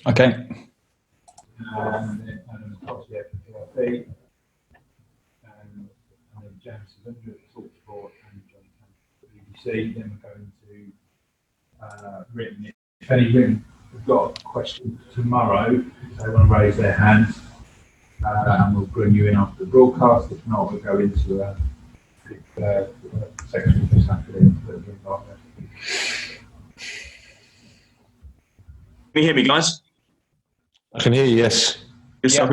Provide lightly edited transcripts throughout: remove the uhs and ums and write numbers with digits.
Okay. And then Adam Costier for PLP. And then James Sylvester for Talksport and John Campbell for BBC. Then we're going to written. If any written have got questions tomorrow, if they want to raise their hands, and we'll bring you in after the broadcast. If not, we'll go into a section for Saturday. Can you hear me, guys? I can hear you, yes. Good stuff.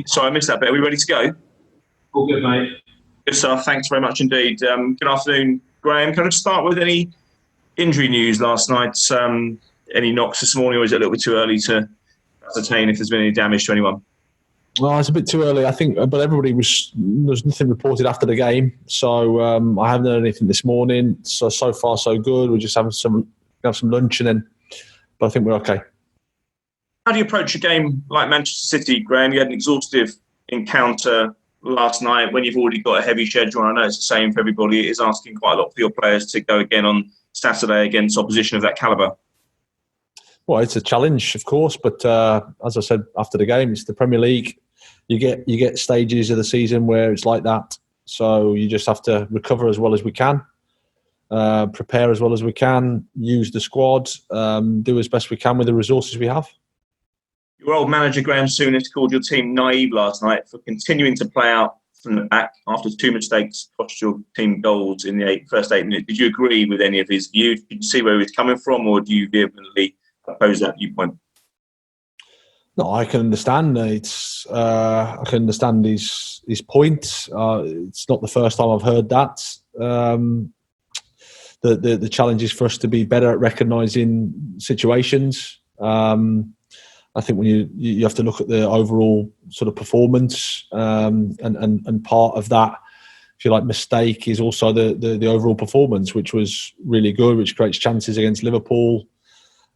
Sorry, I missed that bit. Are we ready to go? All good, mate. Good stuff. Thanks very much indeed. Good afternoon, Graham. Can I just start with any injury news last night? Any knocks this morning, or is it a little bit too early to ascertain if there's been any damage to anyone? Well, it's a bit too early, I think, but there's nothing reported after the game. So I haven't heard anything this morning. So far, so good. We're just having some lunch but I think we're okay. How do you approach a game like Manchester City, Graham? You had an exhaustive encounter last night when you've already got a heavy schedule. I know it's the same for everybody. It is asking quite a lot for your players to go again on Saturday against opposition of that calibre. Well, it's a challenge, of course, but as I said after the game, it's the Premier League. You get stages of the season where it's like that. So you just have to recover as well as we can, prepare as well as we can, use the squad, do as best we can with the resources we have. Your old manager, Graham Souness, called your team naive last night for continuing to play out from the back after two mistakes cost your team goals in the first 8 minutes. Did you agree with any of his views? Did you see where he was coming from, or do you vehemently oppose that viewpoint? No, I can understand. I can understand his point. It's not the first time I've heard that. The challenge is for us to be better at recognising situations. I think when you have to look at the overall sort of performance, and part of that, if you like, mistake is also the overall performance, which was really good, which creates chances against Liverpool,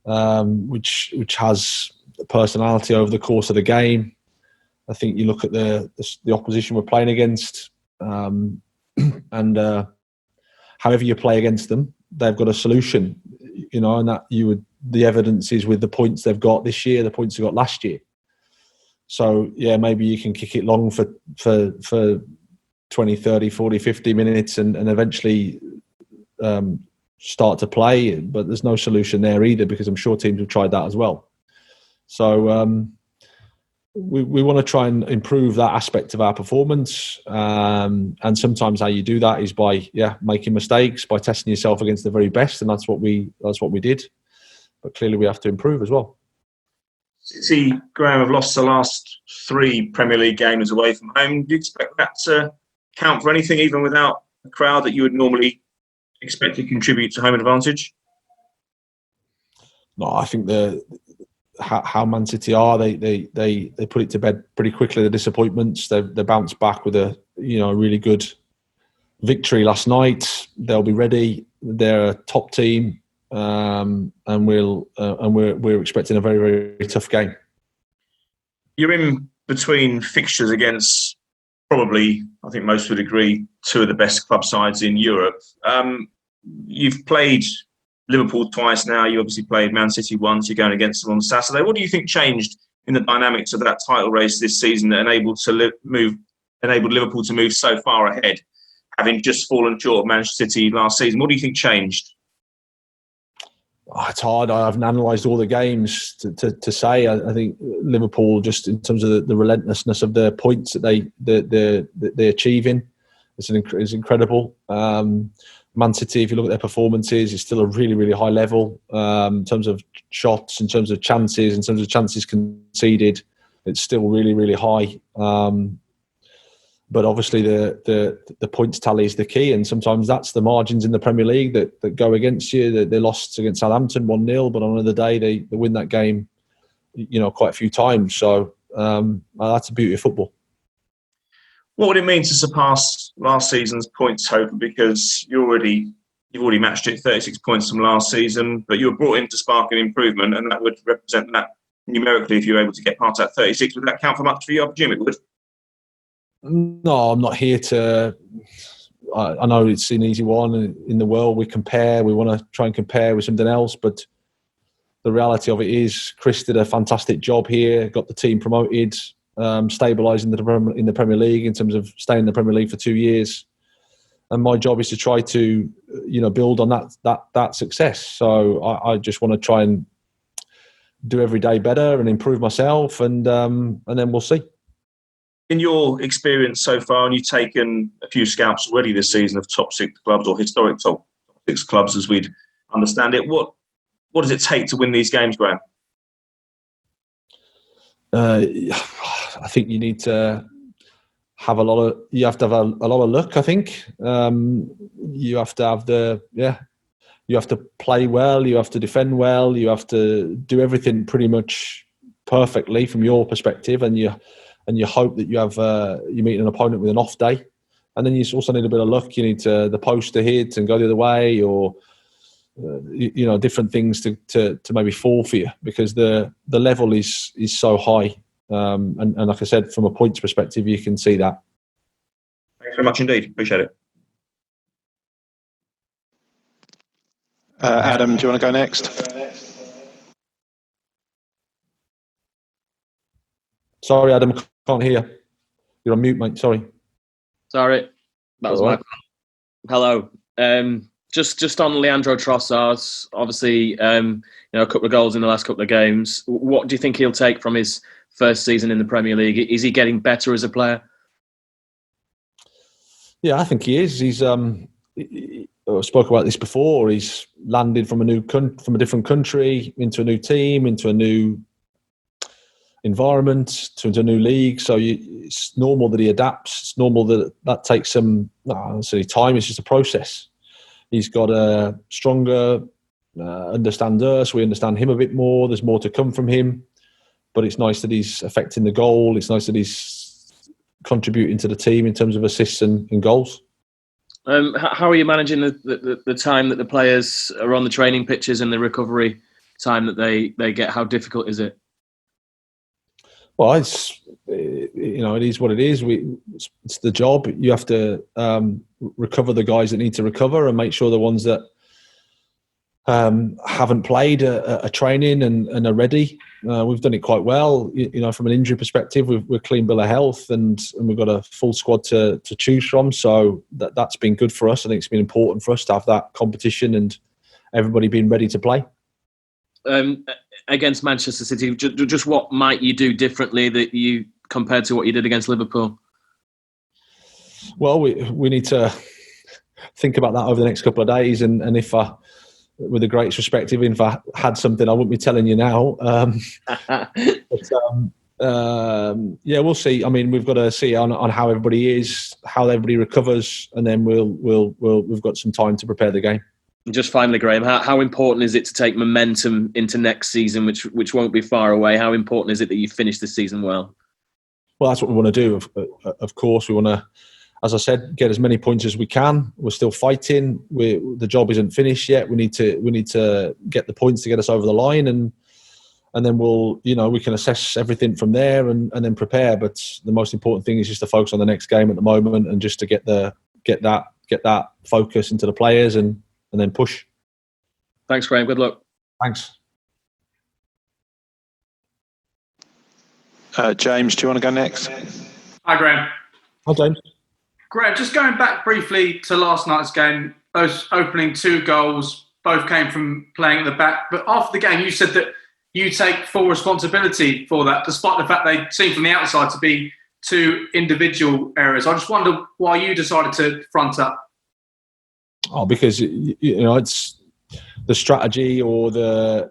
which has personality over the course of the game. I think you look at the opposition we're playing against, and however you play against them, they've got a solution, and that the evidence is with the points they've got this year, the points they got last year. So yeah, maybe you can kick it long for 20, 30, 40, 50 minutes and eventually start to play, but there's no solution there either, because I'm sure teams have tried that as well. So we want to try and improve that aspect of our performance, and sometimes how you do that is by making mistakes, by testing yourself against the very best, and that's what we did. But clearly we have to improve as well. City, Graham, have lost the last 3 Premier League games away from home. Do you expect that to count for anything, even without a crowd that you would normally expect to contribute to home advantage? No, I think how Man City are, they put it to bed pretty quickly. The disappointments, they bounced back with a really good victory last night. They'll be ready. They're a top team, and we're expecting a very, very tough game. You're in between fixtures against probably, I think most would agree, 2 of the best club sides in Europe. You've played Liverpool twice now. You obviously played Man City once. You're going against them on Saturday. What do you think changed in the dynamics of that title race this season that enabled Liverpool to move so far ahead, having just fallen short of Manchester City last season? What do you think changed? It's hard. I haven't analysed all the games to say. I think Liverpool, just in terms of the relentlessness of the points that they're achieving, is incredible. Man City, if you look at their performances, is still a really, really high level in terms of shots, in terms of chances, in terms of chances conceded. It's still really, really high. But obviously, the points tally is the key, and sometimes that's the margins in the Premier League that go against you. They lost against Southampton 1-0, but on another day they win that game, quite a few times. So that's the beauty of football. What would it mean to surpass last season's points total? Because you've already matched it, 36 points from last season, but you were brought in to spark an improvement, and that would represent that numerically if you were able to get past that 36. Would that count for much for you? I presume it would. No, I'm not here to... I know it's an easy one in the world. We compare. We want to try and compare with something else, but the reality of it is Chris did a fantastic job here, got the team promoted, stabilising in the Premier League in terms of staying in the Premier League for 2 years. And my job is to try to, build on that success. So I just want to try and do every day better and improve myself, and then we'll see. In your experience so far, and you've taken a few scalps already this season of top 6 clubs, or historic top 6 clubs as we'd understand it, what does it take to win these games, Graham? I think you need to have a lot of luck. I think you have to have you have to play well, you have to defend well, you have to do everything pretty much perfectly from your perspective, and you hope that you meet an opponent with an off day, and then you also need a bit of luck. You need the post to hit and go the other way, or different things to maybe fall for you, because the level is so high. And like I said, from a points perspective, you can see that. Thanks very much indeed. Appreciate it. Adam, do you want to go next? Sorry, Adam, can't hear. You're on mute, mate. Sorry. That was my. Hello. Just on Leandro Trossard, obviously, a couple of goals in the last couple of games. What do you think he'll take from his first season in the Premier League? Is he getting better as a player? Yeah, I think he is. He's I spoke about this before. He's landed from a different country into a new team, into a new environment, to a new league. So it's normal that he adapts. It's normal that takes some time. It's just a process. He's got a stronger understand us. We understand him a bit more. There's more to come from him. But it's nice that he's affecting the goal. It's nice that he's contributing to the team in terms of assists and goals. How are you managing the time that the players are on the training pitches and the recovery time that they get? How difficult is it? Well, it is what it is. It's the job. You have to recover the guys that need to recover, and make sure the ones that haven't played are training and are ready. We've done it quite well. From an injury perspective, we're clean bill of health, and we've got a full squad to choose from. So that's been good for us. I think it's been important for us to have that competition and everybody being ready to play. Against Manchester City, just what might you do differently that you compared to what you did against Liverpool? Well, we need to think about that over the next couple of days, and if with the greatest respect, even if I had something, I wouldn't be telling you now. We'll see. I mean, we've got to see on how everybody is, how everybody recovers, and then we've got some time to prepare the game. Just finally, Graham, how important is it to take momentum into next season, which won't be far away? How important is it that you finish the season well? Well, that's what we want to do. Of course, we want to, as I said, get as many points as we can. We're still fighting. The job isn't finished yet. We need to get the points to get us over the line, and then we can assess everything from there and then prepare. But the most important thing is just to focus on the next game at the moment, and just to get that focus into the players and then push. Thanks, Graham. Good luck. Thanks. James, do you want to go next? Hi, Graham. Hi, James. Graham, just going back briefly to last night's game, those opening 2 goals both came from playing at the back. But after the game, you said that you take full responsibility for that, despite the fact they seem from the outside to be 2 individual errors. I just wonder why you decided to front up. Oh, because it's the strategy or the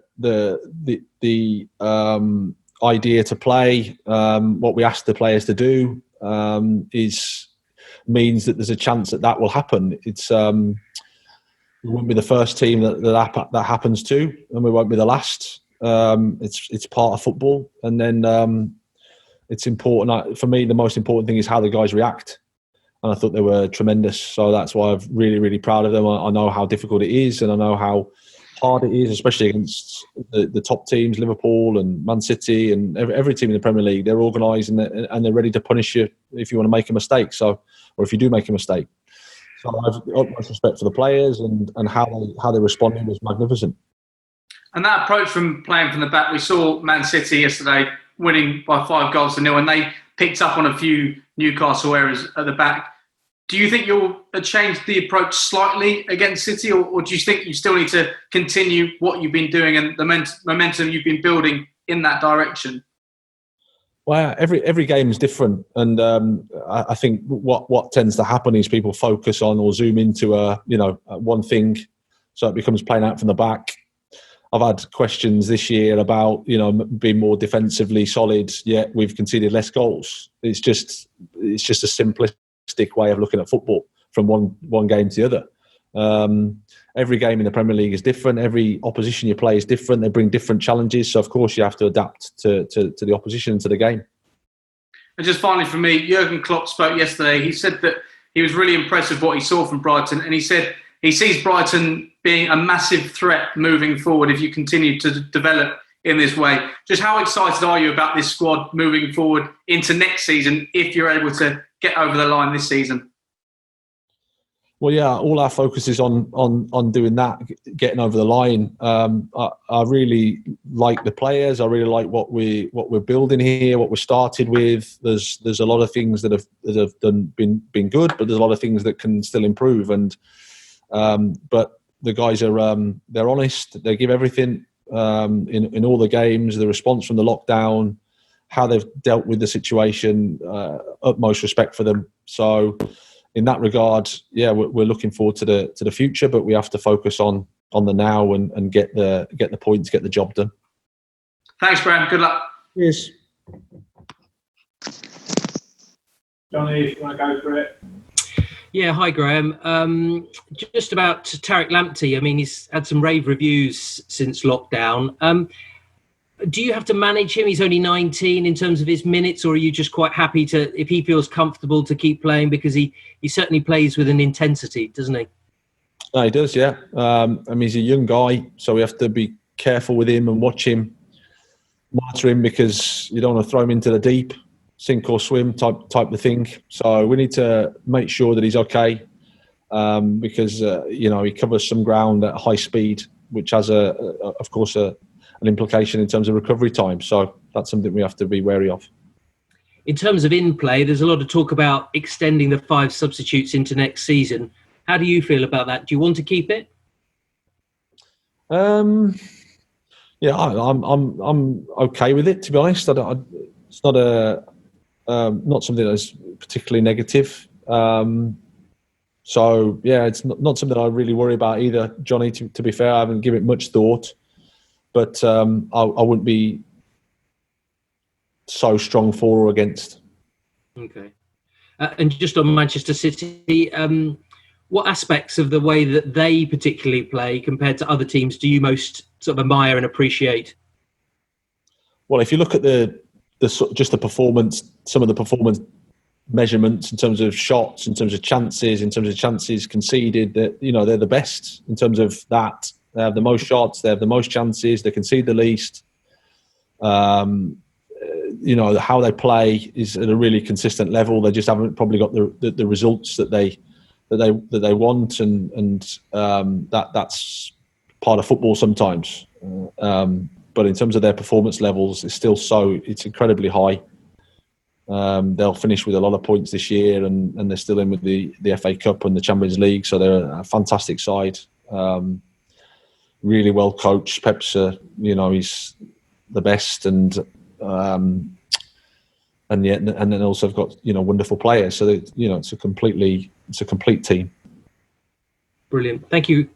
idea to play. What we ask the players to do means that there's a chance that will happen. It's we won't be the first team that happens to, and we won't be the last. It's part of football, and then it's important for me. The most important thing is how the guys react. And I thought they were tremendous. So that's why I'm really, really proud of them. I know how difficult it is, and I know how hard it is, especially against the top teams, Liverpool and Man City and every team in the Premier League. They're organised and they're ready to punish you if you want to make a mistake. Or if you do make a mistake. So I have utmost respect for the players, and how they responded was magnificent. And that approach from playing from the back, we saw Man City yesterday winning by 5-0, and they picked up on a few Newcastle errors at the back. Do you think you'll change the approach slightly against City, or do you think you still need to continue what you've been doing and the momentum you've been building in that direction? Well, every game is different, and I think what tends to happen is people focus on or zoom into one thing, so it becomes playing out from the back. I've had questions this year about being more defensively solid, yet we've conceded less goals. It's just a simplistic way of looking at football from one game to the other. Every game in the Premier League is different. Every opposition you play is different. They bring different challenges. So, of course, you have to adapt to the opposition and to the game. And just finally for me, Jurgen Klopp spoke yesterday. He said that he was really impressed with what he saw from Brighton. And he said he sees Brighton being a massive threat moving forward if you continue to develop in this way. Just how excited are you about this squad moving forward into next season if you're able to get over the line this season? Well, yeah, all our focus is on doing that, getting over the line. I really like the players. I really like what we're building here, what we started with. There's a lot of things that have been good, but there's a lot of things that can still improve. And but the guys are they're honest. They give everything in all the games. The response from the lockdown, how they've dealt with the situation, utmost respect for them. So, in that regard, yeah, we're looking forward to the future, but we have to focus on the now and get the points, get the job done. Thanks, Graham. Good luck. Yes. Johnny, if you want to go for it. Yeah, hi Graham. Just about Tariq Lamptey. I mean, he's had some rave reviews since lockdown. Do you have to manage him? He's only 19 in terms of his minutes, or are you just quite happy to, if he feels comfortable, to keep playing, because he certainly plays with an intensity, doesn't he? No, he does, yeah. I mean, he's a young guy, so we have to be careful with him and watch him, monitor him, because you don't want to throw him into the deep, sink or swim type of thing. So we need to make sure that he's okay, because he covers some ground at high speed, which has of course an implication in terms of recovery time. So that's something we have to be wary of. In terms of in-play, there's a lot of talk about extending the 5 substitutes into next season. How do you feel about that? Do you want to keep it? Yeah, I'm okay with it, to be honest. It's not not something that's particularly negative. So yeah, it's not something I really worry about either, Johnny. To be fair, I haven't given it much thought, but I wouldn't be so strong for or against. Okay. And just on Manchester City, what aspects of the way that they particularly play compared to other teams do you most sort of admire and appreciate? Well, if you look at just the performance, some of the performance measurements in terms of shots, in terms of chances conceded, that they're the best in terms of that. They have the most shots, they have the most chances, they concede the least. How they play is at a really consistent level. They just haven't probably got the results that they want, and that's part of football sometimes. But in terms of their performance levels, it's incredibly high. They'll finish with a lot of points this year, and they're still in with the FA Cup and the Champions League, so they're a fantastic side. Really well coached. Pep's, he's the best, and then also have got wonderful players. So it's a complete team. Brilliant. Thank you.